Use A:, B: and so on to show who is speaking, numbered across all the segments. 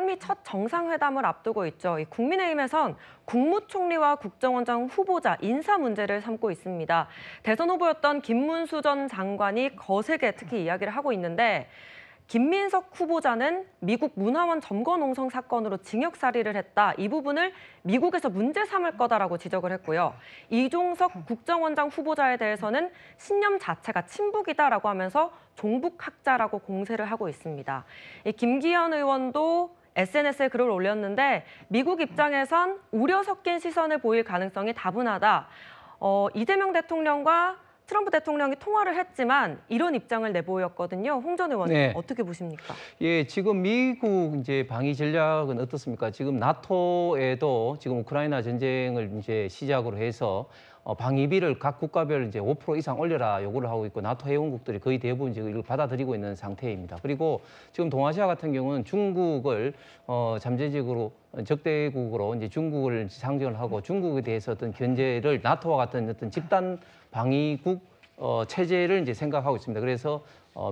A: 한미 첫 정상회담을 앞두고 있죠. 이 국민의힘에선 국무총리와 국정원장 후보자 인사 문제를 삼고 있습니다. 대선 후보였던 김문수 전 장관이 거세게 특히 이야기를 하고 있는데 김민석 후보자는 미국 문화원 점거 농성 사건으로 징역살이를 했다. 이 부분을 미국에서 문제 삼을 거다라고 지적을 했고요. 이종석 국정원장 후보자에 대해서는 신념 자체가 친북이다라고 하면서 종북학자라고 공세를 하고 있습니다. 김기현 의원도 SNS에 글을 올렸는데 미국 입장에선 우려 섞인 시선을 보일 가능성이 다분하다. 이재명 대통령과 트럼프 대통령이 통화를 했지만 이런 입장을 내보였거든요. 홍 전 의원님
B: 네.
A: 어떻게 보십니까?
B: 예, 지금 미국 이제 방위 전략은 어떻습니까? 지금 나토에도 지금 우크라이나 전쟁을 이제 시작으로 해서 방위비를 각 국가별 이제 5% 이상 올려라 요구를 하고 있고 나토 회원국들이 거의 대부분 지금 이걸 받아들이고 있는 상태입니다. 그리고 지금 동아시아 같은 경우는 중국을 잠재적으로 적대국으로 이제 중국을 상정을 하고 중국에 대해서 어떤 견제를 나토와 같은 어떤 집단 방위국 체제를 이제 생각하고 있습니다. 그래서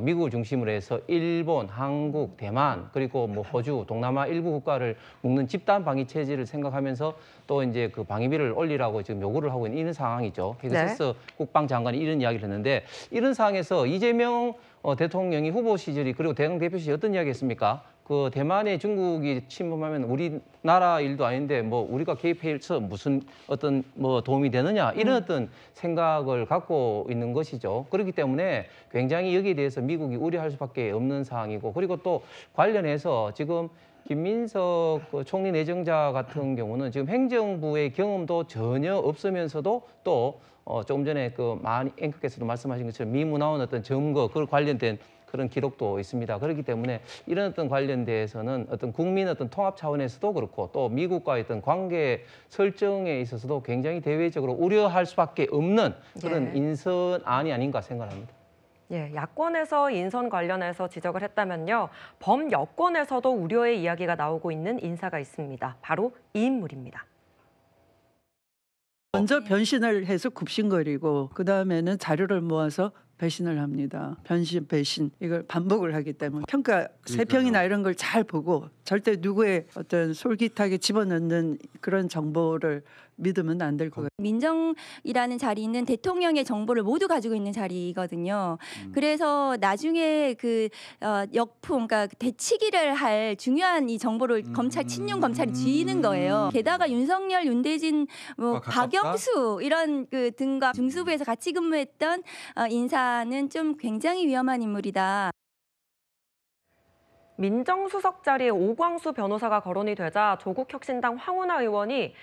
B: 미국을 중심으로 해서 일본, 한국, 대만 그리고 뭐 호주, 동남아 일부 국가를 묶는 집단 방위 체제를 생각하면서 또 이제 그 방위비를 올리라고 지금 요구를 하고 있는 이런 상황이죠. 헤그세스 국방장관이 이런 이야기를 했는데 이런 상황에서 이재명 대통령이 후보 시절이 그리고 대당 대표 시절이 어떤 이야기했습니까? 그 대만에 중국이 침범하면 우리나라 일도 아닌데 뭐 우리가 개입해서 무슨 어떤 뭐 도움이 되느냐 이런 어떤 생각을 갖고 있는 것이죠. 그렇기 때문에 굉장히 여기에 대해서 미국이 우려할 수밖에 없는 상황이고 그리고 또 관련해서 지금 김민석 총리 내정자 같은 경우는 지금 행정부의 경험도 전혀 없으면서도 또 조금 전에 그 만 앵커께서도 말씀하신 것처럼 미문화원 어떤 점거 그 관련된 그런 기록도 있습니다. 그렇기 때문에 이런 어떤 관련돼서는 어떤 국민 어떤 통합 차원에서도 그렇고 또 미국과의 어떤 관계 설정에 있어서도 굉장히 대외적으로 우려할 수밖에 없는 그런 인선안이 아닌가 생각합니다.
A: 예, 야권에서 인선 관련해서 지적을 했다면요. 범여권에서도 우려의 이야기가 나오고 있는 인사가 있습니다. 바로 이 인물입니다.
C: 먼저 변신을 해서 굽신거리고 그다음에는 자료를 모아서 배신을 합니다. 변신, 배신 이걸 반복을 하기 때문에 평가 세평이나 이런 걸 잘 보고 절대 누구의 어떤 솔깃하게 집어넣는 그런 정보를 믿으면 안 될 것 같아요.
D: 민정이라는 자리는 대통령의 정보를 모두 가지고 있는 자리거든요. 그래서 나중에 그 역풍, 그러니까 대치기를 할 중요한 이 정보를 검찰 친윤 검찰이 쥐는 거예요. 게다가 윤석열, 윤대진, 뭐 박영수 이런 그 등과 중수부에서 같이 근무했던 인사는 좀 굉장히 위험한 인물이다.
A: 민정수석 자리에 오광수 변호사가 거론이 되자 조국혁신당 황운하 의원이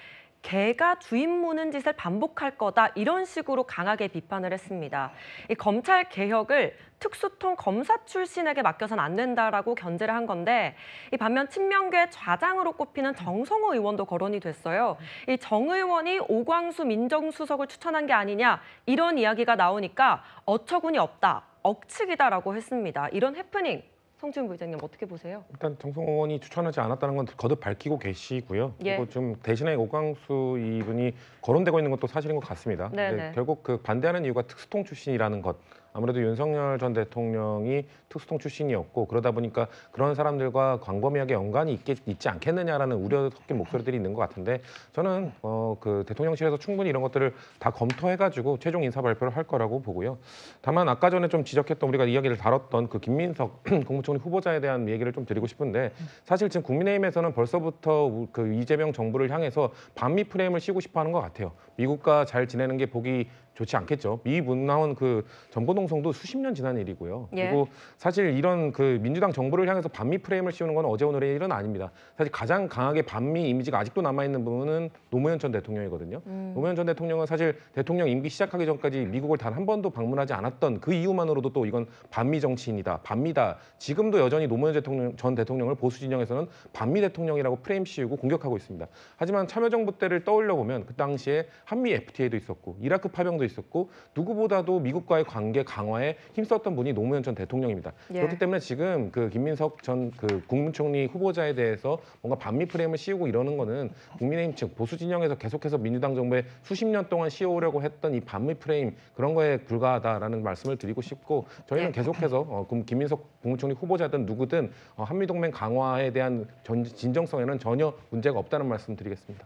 A: 개가 주인 무는 짓을 반복할 거다 이런 식으로 강하게 비판을 했습니다. 이 검찰 개혁을 특수통 검사 출신에게 맡겨서는 안 된다라고 견제를 한 건데 이 반면 친명계 좌장으로 꼽히는 정성호 의원도 거론이 됐어요. 이 정 의원이 오광수 민정수석을 추천한 게 아니냐 이런 이야기가 나오니까 어처구니 없다, 억측이다라고 했습니다. 이런 해프닝. 성준 부회장님 어떻게 보세요?
E: 일단 정성호 의원이 추천하지 않았다는 건 거듭 밝히고 계시고요. 그리고 좀 대신에 오광수 이분이 거론되고 있는 것도 사실인 것 같습니다. 근데 결국 그 반대하는 이유가 특수통 출신이라는 것. 아무래도 윤석열 전 대통령이 특수통 출신이었고 그러다 보니까 그런 사람들과 광범위하게 연관이 있지 않겠느냐라는 우려 섞인 목소리들이 있는 것 같은데 저는 그 대통령실에서 충분히 이런 것들을 다 검토해가지고 최종 인사 발표를 할 거라고 보고요. 다만 아까 전에 좀 지적했던 우리가 이야기를 다뤘던 그 김민석 국무총리 후보자에 대한 얘기를 좀 드리고 싶은데 사실 지금 국민의힘에서는 벌써부터 그 이재명 정부를 향해서 반미 프레임을 씌우고 싶어하는 것 같아요. 미국과 잘 지내는 게 보기 좋지 않겠죠. 미 문화원 그 점거농성도 수십 년 지난 일이고요. 그리고 사실 이런 그 민주당 정부를 향해서 반미 프레임을 씌우는 건 어제 오늘의 일은 아닙니다. 사실 가장 강하게 반미 이미지가 아직도 남아있는 부분은 노무현 전 대통령이거든요. 노무현 전 대통령은 사실 대통령 임기 시작하기 전까지 미국을 단 한 번도 방문하지 않았던 그 이유만으로도 또 이건 반미 정치인이다, 반미다. 지금도 여전히 노무현 전 대통령을 보수 진영에서는 반미 대통령이라고 프레임 씌우고 공격하고 있습니다. 하지만 참여정부 때를 떠올려 보면 그 당시에 한미 FTA도 있었고 이라크 파병도 경험도 있었고 누구보다도 미국과의 관계 강화에 힘썼던 분이 노무현 전 대통령입니다.
A: 예.
E: 그렇기 때문에 지금 그 김민석 전 그 국무총리 후보자에 대해서 뭔가 반미 프레임을 씌우고 이러는 거는 국민의힘 측 보수 진영에서 계속해서 민주당 정부에 수십 년 동안 씌워오려고 했던 이 반미 프레임 그런 거에 불과하다라는 말씀을 드리고 싶고 저희는 계속해서 김민석 국무총리 후보자든 누구든 한미동맹 강화에 대한 진정성에는 전혀 문제가 없다는 말씀 드리겠습니다.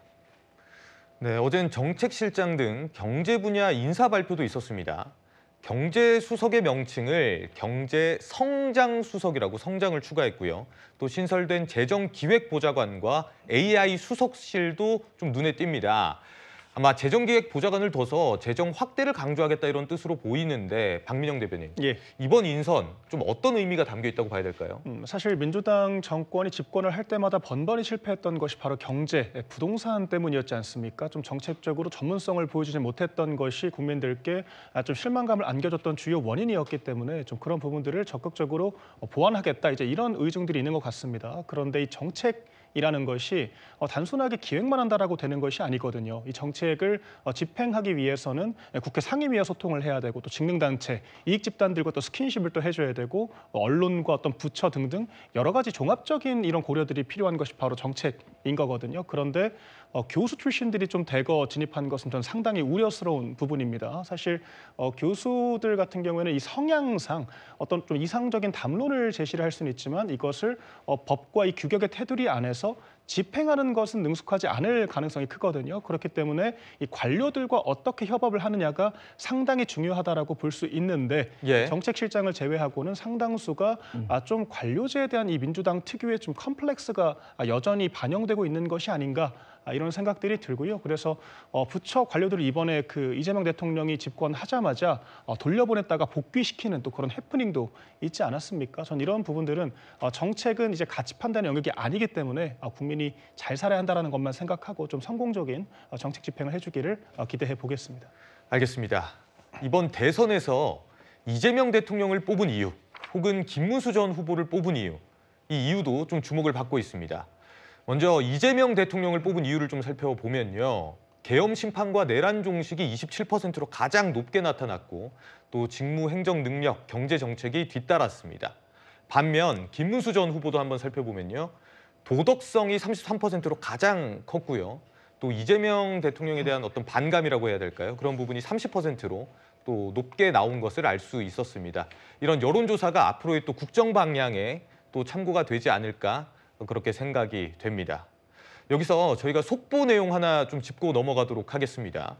F: 네, 어젠 정책실장 등 경제 분야 인사 발표도 있었습니다. 경제수석의 명칭을 경제성장수석이라고 성장을 추가했고요. 또 신설된 재정기획보좌관과 AI 수석실도 좀 눈에 띕니다. 아마 재정기획보좌관을 둬서 재정 확대를 강조하겠다 이런 뜻으로 보이는데 박민영 대변인,
G: 예.
F: 이번 인선 좀 어떤 의미가 담겨 있다고 봐야 될까요?
G: 사실 민주당 정권이 집권을 할 때마다 번번이 실패했던 것이 바로 경제, 부동산 때문이었지 않습니까? 좀 정책적으로 전문성을 보여주지 못했던 것이 국민들께 좀 실망감을 안겨줬던 주요 원인이었기 때문에 좀 그런 부분들을 적극적으로 보완하겠다 이제 이런 의중들이 있는 것 같습니다. 그런데 이 정책이라는 것이 단순하게 기획만 한다라고 되는 것이 아니거든요. 이 정책을 집행하기 위해서는 국회 상임위와 소통을 해야 되고 또 직능단체, 이익집단들과 또 스킨십을 또 해줘야 되고 언론과 어떤 부처 등등 여러 가지 종합적인 이런 고려들이 필요한 것이 바로 정책인 거거든요. 그런데 교수 출신들이 좀 대거 진입한 것은 전 상당히 우려스러운 부분입니다. 사실 교수들 같은 경우에는 이 성향상 어떤 좀 이상적인 담론을 제시를 할 수는 있지만 이것을 법과 이 규격의 테두리 안에서 집행하는 것은 능숙하지 않을 가능성이 크거든요. 그렇기 때문에 이 관료들과 어떻게 협업을 하느냐가 상당히 중요하다라고 볼 수 있는데
F: 예.
G: 정책실장을 제외하고는 상당수가 좀 관료제에 대한 이 민주당 특유의 좀 컴플렉스가 여전히 반영되고 있는 것이 아닌가 이런 생각들이 들고요. 그래서 부처 관료들을 이번에 그 이재명 대통령이 집권하자마자 돌려보냈다가 복귀시키는 또 그런 해프닝도 있지 않았습니까? 전 이런 부분들은 정책은 이제 가치 판단의 영역이 아니기 때문에 국민이 잘 살아야 한다는 것만 생각하고 좀 성공적인 정책 집행을 해주기를 기대해 보겠습니다.
F: 알겠습니다. 이번 대선에서 이재명 대통령을 뽑은 이유 혹은 김문수 전 후보를 뽑은 이유, 이 이유도 좀 주목을 받고 있습니다. 먼저 이재명 대통령을 뽑은 이유를 좀 살펴보면요. 계엄 심판과 내란 종식이 27%로 가장 높게 나타났고 또 직무 행정 능력, 경제 정책이 뒤따랐습니다. 반면 김문수 전 후보도 한번 살펴보면요. 도덕성이 33%로 가장 컸고요. 또 이재명 대통령에 대한 어떤 반감이라고 해야 될까요? 그런 부분이 30%로 또 높게 나온 것을 알 수 있었습니다. 이런 여론조사가 앞으로의 또 국정 방향에 또 참고가 되지 않을까 그렇게 생각이 됩니다. 여기서 저희가 속보 내용 하나 좀 짚고 넘어가도록 하겠습니다.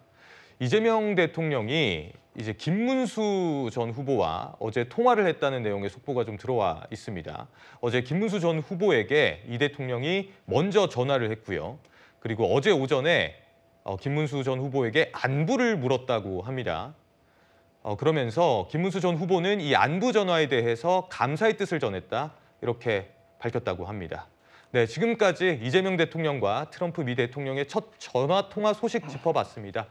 F: 이재명 대통령이 이제 김문수 전 후보와 어제 통화를 했다는 내용의 속보가 좀 들어와 있습니다. 어제 김문수 전 후보에게 이 대통령이 먼저 전화를 했고요. 그리고 어제 오전에 김문수 전 후보에게 안부를 물었다고 합니다. 그러면서 김문수 전 후보는 이 안부 전화에 대해서 감사의 뜻을 전했다 이렇게 밝혔다고 합니다. 네, 지금까지 이재명 대통령과 트럼프 미 대통령의 첫 전화 통화 소식 짚어봤습니다.